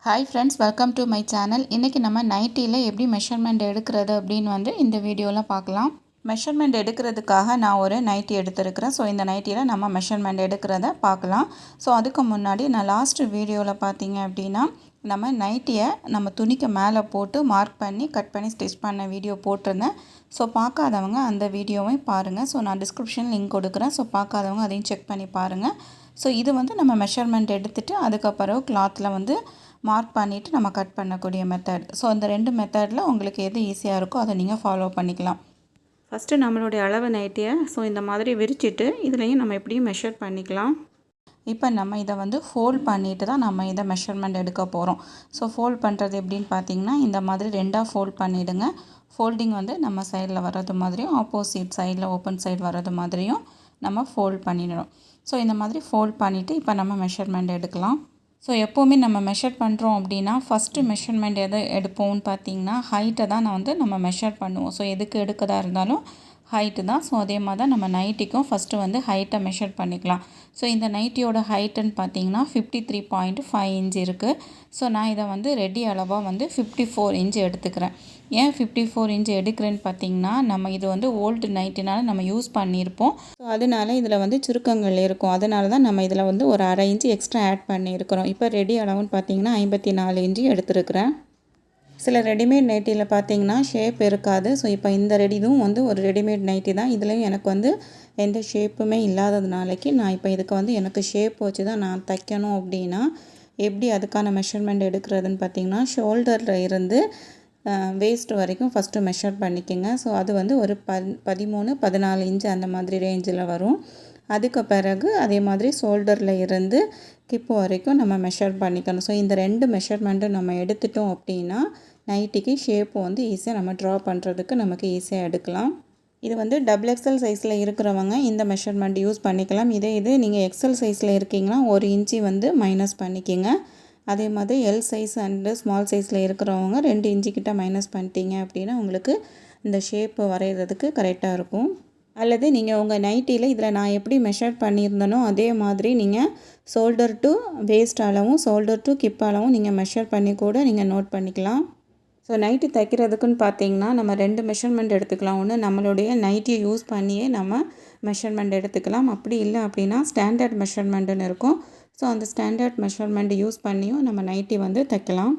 Hi friends, welcome to my channel. இன்றைக்கி நம்ம நைட்டியில் எப்படி மெஷர்மெண்ட் எடுக்கிறது அப்படின்னு இந்த வீடியோவில் பார்க்கலாம். மெஷர்மெண்ட் எடுக்கிறதுக்காக நான் ஒரு நைட்டி எடுத்துருக்கிறேன். ஸோ இந்த நைட்டியில் நம்ம மெஷர்மெண்ட் எடுக்கிறத பார்க்கலாம். ஸோ அதுக்கு முன்னாடி நான் லாஸ்ட் வீடியோவில் பார்த்தீங்க அப்படின்னா நம்ம நைட்டியை நம்ம துணிக்கு மேலே போட்டு மார்க் பண்ணி கட் பண்ணி ஸ்டிச் பண்ண வீடியோ போட்டிருந்தேன். ஸோ பார்க்காதவங்க அந்த வீடியோவையும் பாருங்கள். ஸோ நான் டிஸ்கிரிப்ஷன் லிங்க் கொடுக்குறேன். ஸோ பார்க்காதவங்க அதையும் செக் பண்ணி பாருங்கள். ஸோ இது நம்ம மெஷர்மெண்ட் எடுத்துகிட்டு அதுக்கப்புறம் கிளாத்தில் மார்க் பண்ணிவிட்டு நம்ம கட் பண்ணக்கூடிய மெத்தட். ஸோ இந்த ரெண்டு மெத்தடில் உங்களுக்கு எது ஈஸியாக இருக்கோ அதை நீங்கள் ஃபாலோ பண்ணிக்கலாம். ஃபஸ்ட்டு நம்மளுடைய அளவு நைட்டியை இந்த மாதிரி விரிச்சிட்டு இதுலேயும் நம்ம எப்படியும் மெஷர் பண்ணிக்கலாம். இப்போ நம்ம இதை ஃபோல்ட் பண்ணிவிட்டு தான் நம்ம இதை மெஷர்மெண்ட் எடுக்க போகிறோம். ஸோ ஃபோல்ட் பண்ணுறது எப்படின்னு பார்த்தீங்கன்னா இந்த மாதிரி ரெண்டாக ஃபோல்ட் பண்ணிவிடுங்க. ஃபோல்டிங் நம்ம சைடில் வர்றது மாதிரியும் ஆப்போசிட் சைடில் ஓப்பன் சைடு வர்றது மாதிரியும் நம்ம ஃபோல்ட் பண்ணிடணும். ஸோ இந்த மாதிரி ஃபோல்ட் பண்ணிவிட்டு இப்போ நம்ம மெஷர்மெண்ட் எடுக்கலாம். ஸோ எப்போவுமே நம்ம மெஷர் பண்ணுறோம் அப்படின்னா ஃபஸ்ட்டு மெஷர்மெண்ட் எதை எடுப்போம்னு பார்த்தீங்கன்னா ஹைட்டை தான் நம்ம மெஷர் பண்ணுவோம். ஸோ எதுக்கு எடுக்கதா இருந்தாலும் ஹைட்டு தான். ஸோ அதே மாதிரி தான் நம்ம நைட்டிக்கும் ஃபஸ்ட்டு ஹைட்டை மெஷர் பண்ணிக்கலாம். ஸோ இந்த நைட்டியோட ஹைட்டுன்னு பார்த்தீங்கன்னா 53.5 இன்ச் இருக்குது. ஸோ நான் இதை ரெடி அளவாக 54 இன்ச் எடுத்துக்கிறேன். ஏன் 54 இன்ச் எடுக்கிறேன்னு பார்த்தீங்கன்னா நம்ம இது ஓல்டு நைட்டினால நம்ம யூஸ் பண்ணியிருப்போம். ஸோ அதனால இதில் சுருக்கங்கள் இருக்கும். அதனால தான் நம்ம இதில் ஒரு அரை இன்ச்சு எக்ஸ்ட்ரா ஆட் பண்ணியிருக்கிறோம். இப்போ ரெடி அளவுன்னு பார்த்தீங்கன்னா 54 இன்ச்சு எடுத்துருக்கிறேன். சில ரெடிமேட் நைட்டியில் பார்த்தீங்கன்னா ஷேப் இருக்காது. ஸோ இப்போ இந்த இதுவும் ஒரு ரெடிமேட் நைட்டி தான். இதுலேயும் எனக்கு எந்த ஷேப்புமே இல்லாததுனாலக்கு நான் இப்போ இதுக்கு எனக்கு ஷேப் வச்சு தான் நான் தைக்கணும். அப்படின்னா எப்படி அதுக்கான மெஷர்மெண்ட் எடுக்கிறதுன்னு பார்த்தீங்கன்னா ஷோல்டரில் இருந்து வேஸ்ட் வரைக்கும் ஃபஸ்ட்டு மெஷர் பண்ணிக்கோங்க. ஸோ அது ஒரு 13-14 இன்ச்சு அந்த மாதிரி ரேஞ்சில் வரும். அதுக்கு பிறகு அதே மாதிரி ஷோல்டரில் இருந்து கிப்பு வரைக்கும் நம்ம மெஷர் பண்ணிக்கணும். ஸோ இந்த ரெண்டு மெஷர்மெண்ட்டும் நம்ம எடுத்துட்டோம் அப்படின்னா நைட்டிக்கு ஷேப்பு ஈஸியாக நம்ம ட்ரா பண்ணுறதுக்கு நமக்கு ஈஸியாக எடுக்கலாம். இது டபுள் எக்ஸல் சைஸில் இருக்கிறவங்க இந்த மெஷர்மெண்ட் யூஸ் பண்ணிக்கலாம். இது நீங்கள் எக்ஸல் சைஸில் இருக்கீங்கன்னா 1 இன்ச்சு மைனஸ் பண்ணிக்கோங்க. அதே மாதிரி எல் சைஸ் அண்டு ஸ்மால் சைஸில் இருக்கிறவங்க 2 இன்ச்சு கிட்ட மைனஸ் பண்ணிட்டீங்க அப்படின்னா உங்களுக்கு இந்த ஷேப்பு வரைகிறதுக்கு கரெக்டாக இருக்கும். அல்லது நீங்கள் உங்கள் நைட்டியில் இதில் நான் எப்படி மெஷர் பண்ணியிருந்தனோ அதே மாதிரி நீங்கள் ஷோல்டர் டு வேஸ்ட் அளவும் ஷோல்டர் டு கிப் அளவும் நீங்கள் மெஷர் பண்ணி கூட நீங்கள் நோட் பண்ணிக்கலாம். ஸோ நைட்டி தைக்கிறதுக்குன்னு பார்த்தீங்கன்னா நம்ம 2 மெஷர்மெண்ட் எடுத்துக்கலாம். ஒன்று நம்மளுடைய நைட்டியை யூஸ் பண்ணியே நம்ம மெஷர்மெண்ட் எடுத்துக்கலாம். அப்படி இல்லை அப்படின்னா ஸ்டாண்டர்ட் மெஷர்மெண்ட்டுன்னு இருக்கும். ஸோ அந்த ஸ்டாண்டர்ட் மெஷர்மெண்ட் யூஸ் பண்ணியும் நம்ம நைட்டி தைக்கலாம்.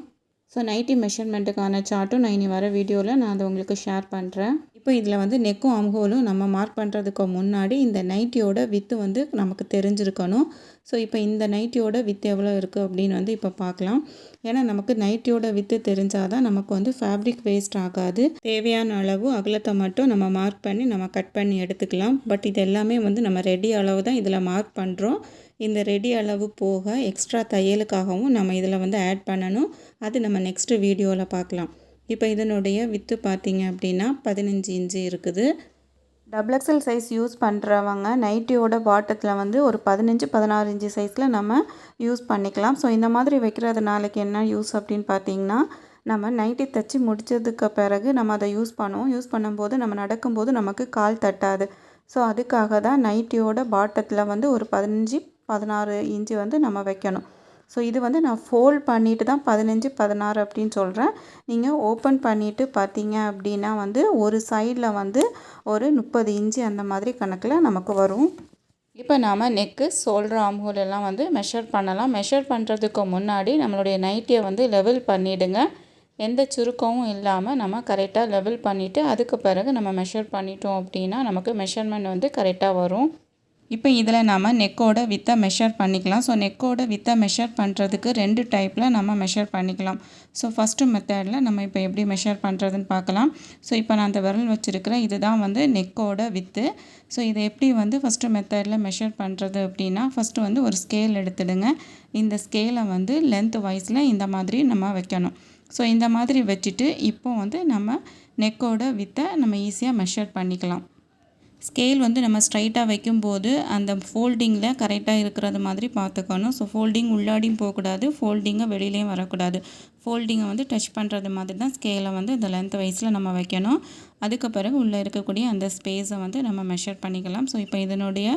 ஸோ நைட்டி மெஷர்மெண்ட்டுக்கான சார்ட்டும் நான் இனி வர வீடியோவில் நான் அதை உங்களுக்கு ஷேர் பண்ணுறேன். இப்போ இதில் நெக்கும் அம்ஹோலும் நம்ம மார்க் பண்ணுறதுக்கு முன்னாடி இந்த நைட்டியோட வித்து நமக்கு தெரிஞ்சிருக்கணும். ஸோ இப்போ இந்த நைட்டியோட வித்து எவ்வளோ இருக்குது அப்படின்னு இப்போ பார்க்கலாம். ஏன்னா நமக்கு நைட்டியோட வித்து தெரிஞ்சால் தான் நமக்கு ஃபேப்ரிக் வேஸ்ட் ஆகாது. தேவையான அளவு அகலத்தை மட்டும் நம்ம மார்க் பண்ணி நம்ம கட் பண்ணி எடுத்துக்கலாம். பட் இது எல்லாமே நம்ம ரெடி அளவு தான் இதில் மார்க் பண்ணுறோம். இந்த ரெடி அளவு போக எக்ஸ்ட்ரா தையலுக்காகவும் நம்ம இதில் ஆட் பண்ணணும். அது நம்ம நெக்ஸ்ட் வீடியோவில் பார்க்கலாம். இப்போ இதனுடைய வித்து பார்த்தீங்க அப்படின்னா 15 இன்ச்சு இருக்குது. டபுள் எக்ஸல் சைஸ் யூஸ் பண்ணுறவங்க நைட்டியோட பாட்டத்தில் ஒரு 15-16 இன்ச்சு சைஸில் நம்ம யூஸ் பண்ணிக்கலாம். ஸோ இந்த மாதிரி வைக்கிறதுனாலக்கு என்ன யூஸ் அப்படின்னு பார்த்தீங்கன்னா நம்ம நைட்டி தைச்சி முடித்ததுக்கு பிறகு நம்ம அதை யூஸ் பண்ணுவோம். யூஸ் பண்ணும்போது நம்ம நடக்கும்போது நமக்கு கால் தட்டாது. ஸோ அதுக்காக தான் நைட்டியோட பாட்டத்தில் ஒரு 15-16 இன்ச்சு நம்ம வைக்கணும். ஸோ இது நான் ஃபோல்ட் பண்ணிவிட்டு தான் 15-16 அப்படின்னு சொல்கிறேன். நீங்கள் ஓப்பன் பண்ணிவிட்டு பார்த்தீங்க அப்படின்னா ஒரு சைடில் ஒரு 30 இன்ச்சு அந்த மாதிரி கணக்கில் நமக்கு வரும். இப்போ நாம் நெக்கு ஷோல்டர் ஆம்ஹோல் எல்லாம் மெஷர் பண்ணலாம். மெஷர் பண்ணுறதுக்கு முன்னாடி நம்மளுடைய நைட்டியை லெவல் பண்ணிவிடுங்க. எந்த சுருக்கமும் இல்லாமல் நம்ம கரெக்டாக லெவல் பண்ணிவிட்டு அதுக்கு பிறகு நம்ம மெஷர் பண்ணிட்டோம் அப்படின்னா நமக்கு மெஷர்மெண்ட் கரெக்டாக வரும். இப்போ இதில் நம்ம நெக்கோட வித்தை மெஷர் பண்ணிக்கலாம். ஸோ நெக்கோட வித்தை மெஷர் பண்ணுறதுக்கு 2 டைப்பில் நம்ம மெஷர் பண்ணிக்கலாம். ஸோ ஃபஸ்ட்டு மெத்தடில் நம்ம இப்போ எப்படி மெஷர் பண்ணுறதுன்னு பார்க்கலாம். ஸோ இப்போ நான் அந்த விரல் வச்சுருக்கிறேன். இதுதான் நெக்கோட வித்து. ஸோ இதை எப்படி ஃபஸ்ட்டு மெத்தடில் மெஷர் பண்ணுறது அப்படின்னா ஃபஸ்ட்டு ஒரு ஸ்கேல் எடுத்துடுங்க. இந்த ஸ்கேலை லென்த் வைஸில் இந்த மாதிரி நம்ம வைக்கணும். ஸோ இந்த மாதிரி வச்சுட்டு இப்போ நம்ம நெக்கோட வித்தை நம்ம ஈஸியாக மெஷர் பண்ணிக்கலாம். ஸ்கேல் வந்து நம்ம ஸ்ட்ரைட்டாக வைக்கும்போது அந்த ஃபோல்டிங்கில் கரெக்டாக இருக்கிறது மாதிரி பார்த்துக்கணும். ஸோ ஃபோல்டிங் உள்ளாடியும் போகக்கூடாது, ஃபோல்டிங்கை வெளியிலையும் வரக்கூடாது. ஃபோல்டிங்கை வந்து டச் பண்ணுறது மாதிரி தான் ஸ்கேலை வந்து இந்த லென்த் வைஸில் நம்ம வைக்கணும். அதுக்கு பிறகு உள்ளே இருக்கக்கூடிய அந்த ஸ்பேஸை வந்து நம்ம மெஷர் பண்ணிக்கலாம். ஸோ இப்போ இதனுடைய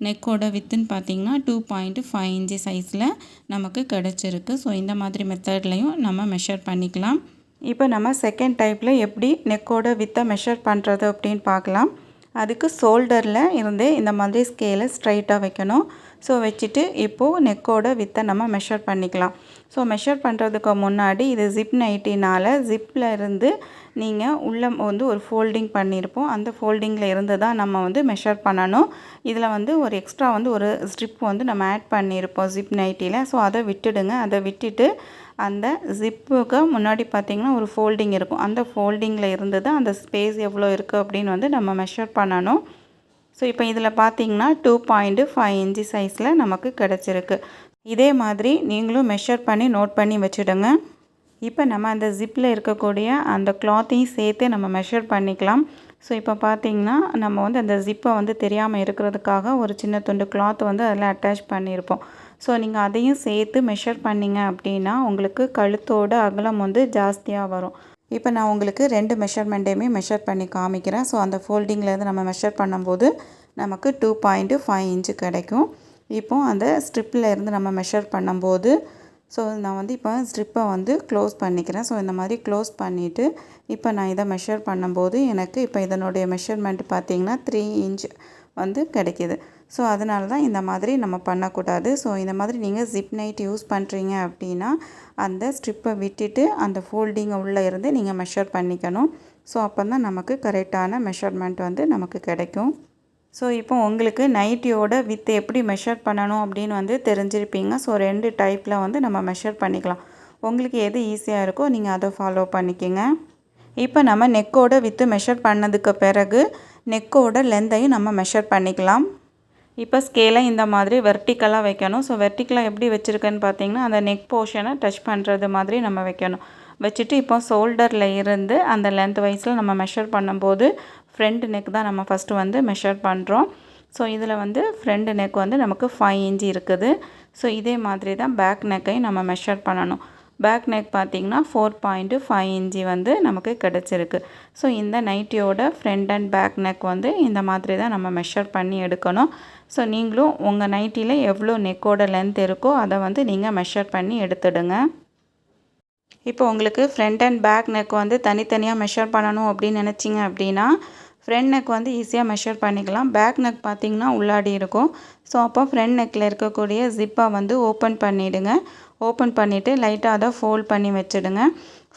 நெக்கோட வித்துன்னு பார்த்திங்கன்னா 2.5 இன்ச்சு சைஸில் நமக்கு கிடச்சிருக்கு. ஸோ இந்த மாதிரி மெத்தட்லையும் நம்ம மெஷர் பண்ணிக்கலாம். இப்போ நம்ம செகண்ட் டைப்பில் எப்படி நெக்கோட வித்தை மெஷர் பண்ணுறது அப்படின்னு பார்க்கலாம். அதுக்கு ஷோல்டரில் இருந்து இந்த மாதிரி ஸ்கேலை ஸ்ட்ரைட்டாக வைக்கணும். ஸோ வச்சுட்டு இப்போது நெக்கோட வித்தை நம்ம மெஷர் பண்ணிக்கலாம். ஸோ மெஷர் பண்ணுறதுக்கு முன்னாடி இது ஜிப் நைட்டினால் ஜிப்பில் இருந்து நீங்கள் உள்ளே வந்து ஒரு ஃபோல்டிங் பண்ணியிருப்போம். அந்த ஃபோல்டிங்கில் இருந்து தான் நம்ம வந்து மெஷர் பண்ணணும். இதில் வந்து ஒரு எக்ஸ்ட்ரா வந்து ஒரு ஸ்ட்ரிப் வந்து நம்ம ஆட் பண்ணியிருப்போம் ஜிப் நைட்டியில். ஸோ அதை விட்டுடுங்க. அதை விட்டுட்டு அந்த ஜிப்புக்கு முன்னாடி பார்த்திங்கன்னா ஒரு ஃபோல்டிங் இருக்கும். அந்த ஃபோல்டிங்கில் இருந்து தான் அந்த ஸ்பேஸ் எவ்வளோ இருக்குது அப்படின்னு வந்து நம்ம மெஷர் பண்ணணும். ஸோ இப்போ இதில் பார்த்திங்கன்னா 2.5 இன்ச்சு சைஸில் நமக்கு கிடச்சிருக்கு. இதே மாதிரி நீங்களும் மெஷர் பண்ணி நோட் பண்ணி வச்சுடுங்க. இப்போ நம்ம அந்த ஜிப்பில் இருக்கக்கூடிய அந்த கிளாத்தையும் சேர்த்து நம்ம மெஷர் பண்ணிக்கலாம். ஸோ இப்போ பார்த்திங்கன்னா நம்ம வந்து அந்த ஜிப்பை வந்து தெரியாமல் இருக்கிறதுக்காக ஒரு சின்ன துண்டு கிளாத் வந்து அதில் அட்டாச் பண்ணியிருப்போம். ஸோ நீங்கள் அதையும் சேர்த்து மெஷர் பண்ணிங்க அப்படின்னா உங்களுக்கு கழுத்தோட அகலம் வந்து ஜாஸ்தியாக வரும். இப்போ நான் உங்களுக்கு 2 மெஷர்மெண்ட்டையுமே மெஷர் பண்ணி காமிக்கிறேன். ஸோ அந்த ஃபோல்டிங்லேருந்து நம்ம மெஷர் பண்ணும்போது நமக்கு 2.5 இன்ச்சு கிடைக்கும். இப்போது அந்த ஸ்ட்ரிப்பில் இருந்து நம்ம மெஷர் பண்ணும்போது ஸோ நான் வந்து இப்போ ஸ்ட்ரிப்பை வந்து க்ளோஸ் பண்ணிக்கிறேன். ஸோ இந்த மாதிரி க்ளோஸ் பண்ணிவிட்டு இப்போ நான் இதை மெஷர் பண்ணும்போது எனக்கு இப்போ இதனுடைய மெஷர்மெண்ட் பார்த்திங்கன்னா 3 இன்ச் வந்து கிடைக்கிது. ஸோ அதனால தான் இந்த மாதிரி நம்ம பண்ணக்கூடாது. ஸோ இந்த மாதிரி நீங்கள் ஜிப் நைட் யூஸ் பண்ணுறீங்க அப்படின்னா அந்த ஸ்ட்ரிப்பை விட்டுட்டு அந்த ஃபோல்டிங்கை உள்ளே இருந்து நீங்கள் மெஷர் பண்ணிக்கணும். ஸோ அப்போ தான் நமக்கு கரெக்டான மெஷர்மெண்ட் வந்து நமக்கு கிடைக்கும். ஸோ இப்போ உங்களுக்கு நைட்டியோட வித் எப்படி மெஷர் பண்ணணும் அப்படின்னு வந்து தெரிஞ்சிருப்பீங்க. ஸோ 2 டைப்பில் வந்து நம்ம மெஷர் பண்ணிக்கலாம். உங்களுக்கு எது ஈஸியாக இருக்கோ நீங்கள் அதை ஃபாலோ பண்ணிக்கோங்க. இப்போ நம்ம நெக்கோட வித்து மெஷர் பண்ணதுக்கு பிறகு நெக்கோட லென்த்தையும் நம்ம மெஷர் பண்ணிக்கலாம். இப்போ ஸ்கேலை இந்த மாதிரி வெர்டிக்கலாக வைக்கணும். ஸோ வெர்டிக்கலாக எப்படி வச்சுருக்கேன்னு பார்த்தீங்கன்னா அந்த நெக் போர்ஷனை டச் பண்ணுறது மாதிரி நம்ம வைக்கணும். வச்சுட்டு இப்போ ஷோல்டரில் இருந்து அந்த லென்த் வைஸில் நம்ம மெஷர் பண்ணும்போது ஃப்ரண்ட் நெக் தான் நம்ம ஃபஸ்ட்டு வந்து மெஷர் பண்ணுறோம். ஸோ இதில் வந்து ஃப்ரண்ட் நெக் வந்து நமக்கு 5 இன்ச்சு இருக்குது. ஸோ இதே மாதிரி தான் பேக் நெக்கையும் நம்ம மெஷர் பண்ணணும். பேக் நெக் பார்த்திங்கன்னா 4.5 இன்ச்சு வந்து நமக்கு கிடச்சிருக்கு. ஸோ இந்த நைட்டியோட ஃப்ரண்ட் அண்ட் பேக் நெக் வந்து இந்த மாதிரி தான் நம்ம மெஷர் பண்ணி எடுக்கணும். ஸோ நீங்களும் உங்கள் நைட்டியில் எவ்வளோ நெக்கோட லென்த் இருக்கோ அதை வந்து நீங்கள் மெஷர் பண்ணி எடுத்துடுங்க. இப்போ உங்களுக்கு ஃப்ரண்ட் அண்ட் பேக் நெக் வந்து தனித்தனியாக மெஷர் பண்ணணும் அப்படின்னு நினச்சிங்க அப்படின்னா ஃப்ரண்ட் நெக் வந்து ஈஸியாக மெஷர் பண்ணிக்கலாம். பேக் நெக் பார்த்திங்கன்னா உள்ளாடி இருக்கும். ஸோ அப்போ ஃப்ரண்ட் நெக்கில் இருக்கக்கூடிய ஜிப்பை வந்து ஓப்பன் பண்ணிவிடுங்க. ஓப்பன் பண்ணிவிட்டு லைட்டாக அதை ஃபோல்ட் பண்ணி வச்சுடுங்க.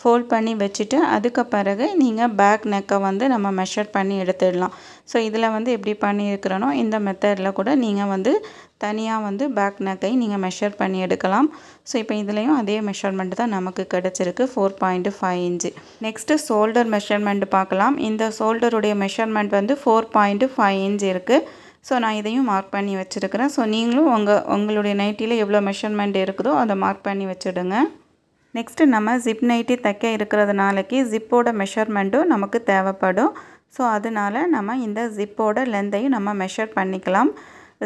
ஃபோல்ட் பண்ணி வச்சுட்டு அதுக்கு பிறகு நீங்கள் பேக் நெக்கை வந்து நம்ம மெஷர் பண்ணி எடுத்துடலாம். ஸோ இதில் வந்து எப்படி பண்ணியிருக்கிறனோ இந்த மெத்தடில் கூட நீங்கள் வந்து தனியாக வந்து பேக் நெக்கை நீங்கள் மெஷர் பண்ணி எடுக்கலாம். ஸோ இப்போ இதுலேயும் அதே மெஷர்மெண்ட் தான் நமக்கு கிடச்சிருக்கு 4.5 இன்ச்சு. நெக்ஸ்ட்டு ஷோல்டர் மெஷர்மெண்ட் பார்க்கலாம். இந்த ஷோல்டருடைய மெஷர்மெண்ட் வந்து 4.5 இன்ச் இருக்குது. ஸோ நான் இதையும் மார்க் பண்ணி வச்சுருக்கிறேன். ஸோ நீங்களும் உங்களுடைய நைட்டியில் எவ்வளோ மெஷர்மெண்ட் இருக்குதோ அதை மார்க் பண்ணி வச்சுடுங்க. நெக்ஸ்ட்டு நம்ம ஜிப் நைட்டி தைக்க இருக்கிறதுனாலக்கு ஜிப்போட மெஷர்மெண்ட்டும் நமக்கு தேவைப்படும். ஸோ அதனால் நம்ம இந்த ஜிப்போட லென்த்தையும் நம்ம மெஷர் பண்ணிக்கலாம்.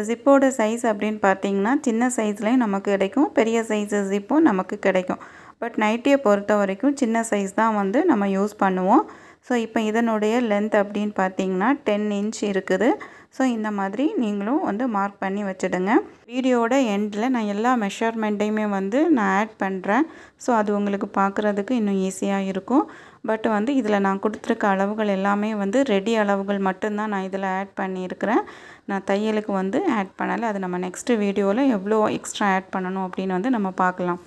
ஜிப்போட சைஸ் அப்படின்னு பார்த்திங்கன்னா சின்ன சைஸ்லேயும் நமக்கு கிடைக்கும், பெரிய சைஸு ஜிப்பும் நமக்கு கிடைக்கும். பட் நைட்டியை பொறுத்த வரைக்கும் சின்ன சைஸ் தான் வந்து நம்ம யூஸ் பண்ணுவோம். ஸோ இப்போ இதனுடைய லென்த் அப்படின்னு பார்த்திங்கன்னா 10 இன்ச் இருக்குது. ஸோ இந்த மாதிரி நீங்களும் வந்து மார்க் பண்ணி வச்சுடுங்க. வீடியோட எண்டில் நான் எல்லா மெஷர்மெண்ட்டையுமே வந்து நான் ஆட் பண்ணுறேன். ஸோ அது உங்களுக்கு பார்க்குறதுக்கு இன்னும் ஈஸியாக இருக்கும். பட் வந்து இதில் நான் கொடுத்துருக்க அளவுகள் எல்லாமே வந்து ரெடி அளவுகள் மட்டும்தான் நான் இதில் ஆட் பண்ணியிருக்கிறேன். நான் தையலுக்கு வந்து ஆட் பண்ணலை. அது நம்ம நெக்ஸ்ட்டு வீடியோவில் எவ்வளோ எக்ஸ்ட்ரா ஆட் பண்ணணும் அப்படின்னு வந்து நம்ம பார்க்கலாம்.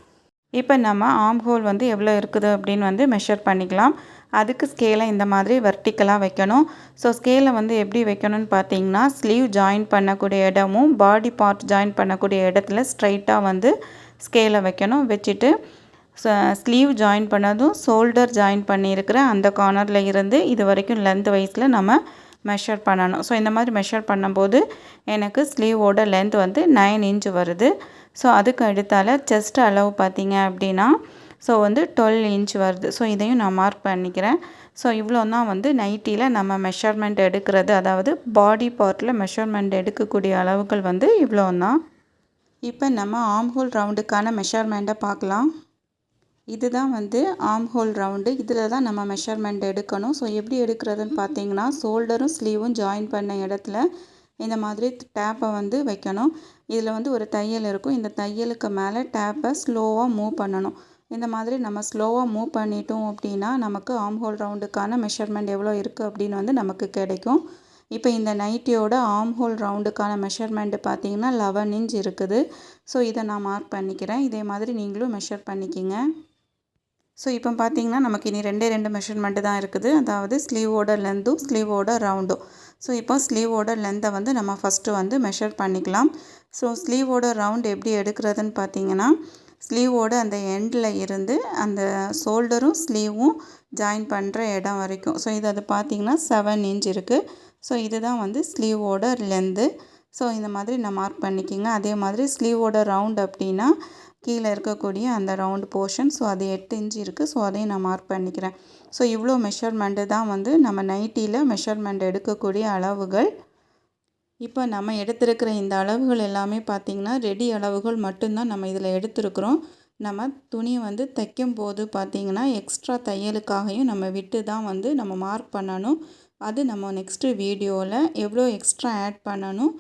இப்போ நம்ம ஆர்ம் ஹோல் வந்து எவ்வளோ இருக்குது அப்படின்னு வந்து மெஷர் பண்ணிக்கலாம். அதுக்கு ஸ்கேலை இந்த மாதிரி வெர்டிக்கலாக வைக்கணும். ஸோ ஸ்கேலை வந்து எப்படி வைக்கணும்னு பார்த்தீங்கன்னா ஸ்லீவ் ஜாயின் பண்ணக்கூடிய இடமும் பாடி பார்ட் ஜாயின் பண்ணக்கூடிய இடத்துல ஸ்ட்ரைட்டாக வந்து ஸ்கேலை வைக்கணும். வச்சுட்டு ஸ்லீவ் ஜாயின் பண்ணதும் ஷோல்டர் ஜாயின் பண்ணியிருக்கிற அந்த கார்னரில் இருந்து இது வரைக்கும் லென்த் வைஸில் நம்ம மெஷர் பண்ணணும். ஸோ இந்த மாதிரி மெஷர் பண்ணும்போது எனக்கு ஸ்லீவோட லென்த் வந்து 9 இன்ச் வருது. ஸோ அதுக்கு அடுத்தால செஸ்ட் அளவு பார்த்திங்க அப்படின்னா ஸோ வந்து 12 இன்ச் வருது. ஸோ இதையும் நான் மார்க் பண்ணிக்கிறேன். ஸோ இவ்வளோ தான் வந்து நைட்டியில் நம்ம மெஷர்மெண்ட் எடுக்கிறது, அதாவது பாடி பார்ட்டில் மெஷர்மெண்ட் எடுக்கக்கூடிய அளவுகள் வந்து இவ்வளோ தான். இப்போ நம்ம ஆர்ம் ஹோல் ரவுண்டுக்கான மெஷர்மெண்ட்டை பார்க்கலாம். இதுதான் வந்து ஆர்ம் ஹோல் ரவுண்டு. இதில் தான் நம்ம மெஷர்மெண்ட் எடுக்கணும். ஸோ எப்படி எடுக்கிறதுன்னு பார்த்தீங்கன்னா, ஷோல்டரும் ஸ்லீவும் ஜாயின் பண்ண இடத்துல இந்த மாதிரி டேப்பை வந்து வைக்கணும். இதில் வந்து ஒரு தையல் இருக்கும். இந்த தையலுக்கு மேலே டேப்பை ஸ்லோவாக மூவ் பண்ணணும். இந்த மாதிரி நம்ம ஸ்லோவாக மூவ் பண்ணிட்டோம் அப்படின்னா நமக்கு ஆர்ம் ஹோல் ரவுண்டுக்கான மெஷர்மெண்ட் எவ்வளோ இருக்குது அப்படின்னு வந்து நமக்கு கிடைக்கும். இப்போ இந்த நைட்டியோட ஆர்ம் ஹோல் ரவுண்டுக்கான மெஷர்மெண்ட்டு பார்த்தீங்கன்னா 11 இன்ச் இருக்குது. ஸோ இதை நான் மார்க் பண்ணிக்கிறேன். இதே மாதிரி நீங்களும் மெஷர் பண்ணிக்கிங்க. ஸோ இப்போ பார்த்தீங்கன்னா நமக்கு இனி 2 மெஷர்மெண்ட்டு தான் இருக்குது, அதாவது ஸ்லீவோட லென்த்தும் ஸ்லீவோட ரவுண்டும். ஸோ இப்போ ஸ்லீவோட லென்த்தை வந்து நம்ம ஃபஸ்ட்டு வந்து மெஷர் பண்ணிக்கலாம். ஸோ ஸ்லீவோட ரவுண்ட் எப்படி எடுக்கிறதுன்னு பார்த்தீங்கன்னா, ஸ்லீவோட அந்த எண்டில் இருந்து அந்த ஷோல்டரும் ஸ்லீவும் ஜாயின் பண்ணுற இடம் வரைக்கும். ஸோ இது அது பார்த்தீங்கன்னா 7 இன்ச் இருக்குது. ஸோ இதுதான் வந்து ஸ்லீவோட லென்த்து. ஸோ இந்த மாதிரி நான் மார்க் பண்ணிக்கிங்க. அதே மாதிரி ஸ்லீவோட ரவுண்ட் அப்படின்னா கீழே இருக்கக்கூடிய அந்த ரவுண்ட் போர்ஷன், ஸோ அது 8 இன்ச் இருக்குது. ஸோ அதையும் நான் மார்க் பண்ணிக்கிறேன். ஸோ இவ்வளோ மெஷர்மெண்ட்டு தான் வந்து நம்ம நைட்டியில் மெஷர்மெண்ட் எடுக்கக்கூடிய அளவுகள். இப்போ நம்ம எடுத்திருக்கிற இந்த அளவுகள் எல்லாமே பார்த்திங்கன்னா ரெடி அளவுகள் மட்டும்தான் நம்ம இதில் எடுத்திருக்கிறோம். நம்ம துணி வந்து தைக்கும் போது பார்த்திங்கன்னா எக்ஸ்ட்ரா தையலுக்காகவும் நம்ம விட்டு தான் வந்து நம்ம மார்க் பண்ணணும். அது நம்ம நெக்ஸ்ட்டு வீடியோவில் எவ்வளோ எக்ஸ்ட்ரா ஆட் பண்ணணும்,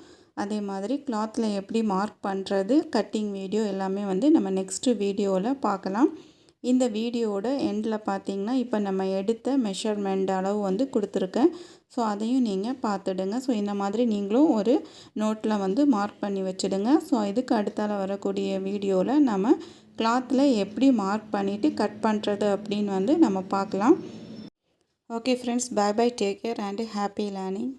அதே மாதிரி கிளாத்தில் எப்படி மார்க் பண்ணுறது, கட்டிங் வீடியோ எல்லாமே வந்து நம்ம நெக்ஸ்ட்டு வீடியோவில் பார்க்கலாம். இந்த வீடியோவோட எண்டில் பார்த்திங்கன்னா இப்போ நம்ம எடுத்த மெஷர்மெண்ட் அளவு வந்து கொடுத்துருக்கேன். ஸோ அதையும் நீங்கள் பார்த்துடுங்க. ஸோ இந்த மாதிரி நீங்களும் ஒரு நோட்டில் வந்து மார்க் பண்ணி வச்சுடுங்க. ஸோ இதுக்கு அடுத்தால வரக்கூடிய வீடியோவில் நம்ம கிளாத்தில் எப்படி மார்க் பண்ணிவிட்டு கட் பண்ணுறது அப்படின்னு வந்து நம்ம பார்க்கலாம். Okay friends, bye bye, take care and happy learning.